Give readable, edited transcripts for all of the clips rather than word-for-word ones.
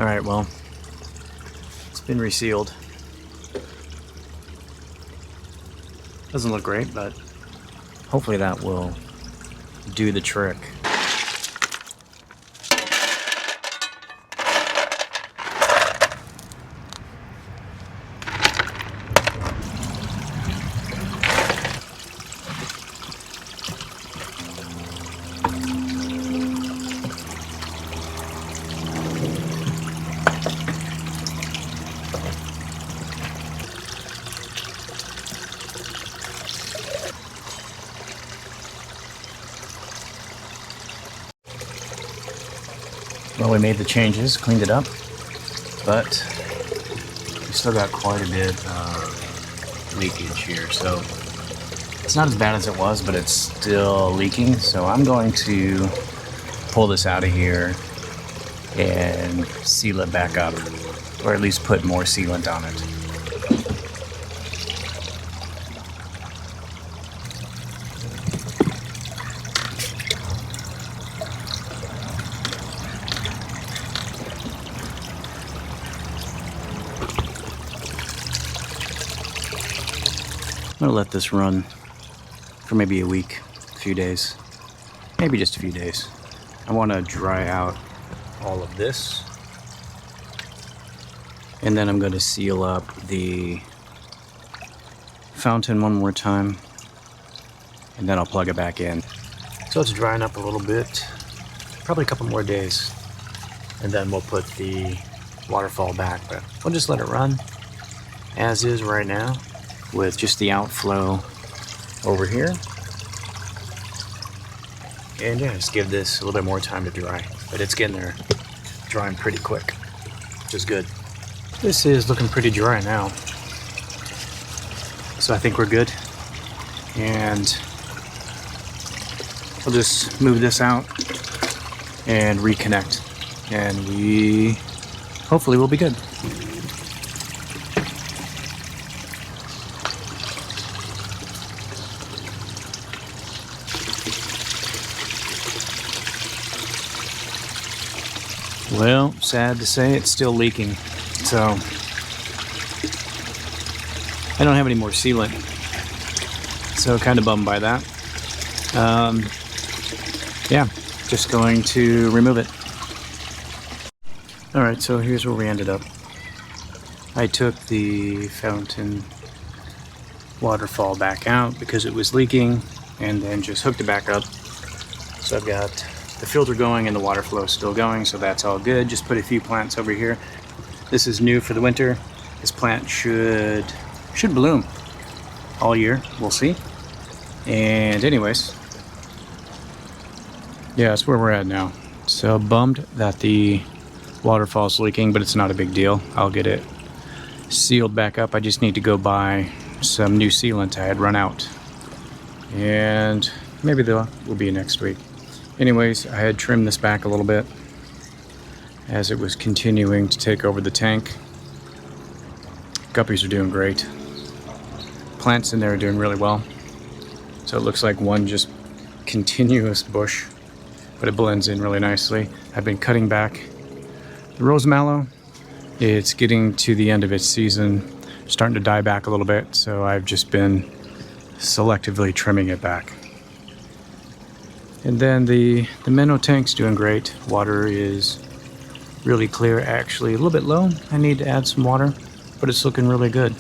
Alright, well, it's been resealed. Doesn't look great, but hopefully that will do the trick. Well, we made the changes, cleaned it up, but we still got quite a bit of leakage here. So it's not as bad as it was, but it's still leaking. So I'm going to pull this out of here and seal it back up, or at least put more sealant on it. I'm gonna let this run for maybe a week, a few days, maybe just a few days. I want to dry out all of this, and then I'm going to seal up the fountain one more time, and then I'll plug it back in. So it's drying up a little bit, probably a couple more days, and then we'll put the waterfall back, but we'll just let it run as is right now, with just the outflow over here. And yeah, just give this a little bit more time to dry. But it's getting there, drying pretty quick, which is good. This is looking pretty dry now. So I think we're good. And we'll just move this out and reconnect. And we hopefully will be good. Well, sad to say, it's still leaking, so I don't have any more sealant, so kind of bummed by that. Yeah, just going to remove it. Alright, so here's where we ended up. I took the fountain waterfall back out because it was leaking, and then just hooked it back up. So I've got the filter going and the water flow still going, so that's all good. Just put a few plants over here. This is new for the winter. This plant should bloom all year. We'll see. And anyways, yeah, that's where we're at now. So bummed that the waterfall's leaking, but it's not a big deal. I'll get it sealed back up. I just need to go buy some new sealant. I had run out, and maybe there will be next week. Anyways, I had trimmed this back a little bit as it was continuing to take over the tank. Guppies are doing great. Plants in there are doing really well. So it looks like one just continuous bush, but it blends in really nicely. I've been cutting back the rose mallow. It's getting to the end of its season, starting to die back a little bit, so I've just been selectively trimming it back. And then the minnow tank's doing great. Water is really clear, actually a little bit low. I need to add some water, but it's looking really good.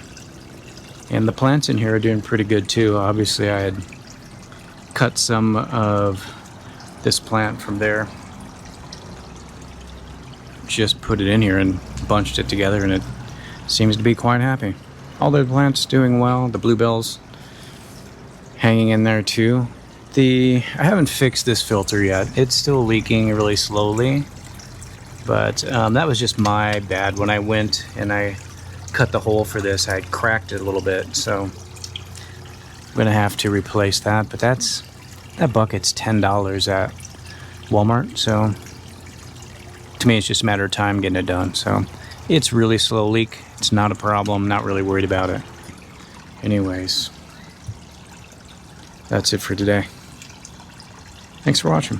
And the plants in here are doing pretty good too. Obviously I had cut some of this plant from there, just put it in here and bunched it together, and it seems to be quite happy. All the plants doing well. The bluebells hanging in there too. I haven't fixed this filter yet. It's still leaking really slowly, but that was just my bad. When I went and I cut the hole for this, I cracked it a little bit, so I'm gonna have to replace that. But that bucket's $10 at Walmart, so to me it's just a matter of time getting it done. So it's really slow leak. It's not a problem. Not really worried about it. Anyways, that's it for today. Thanks for watching.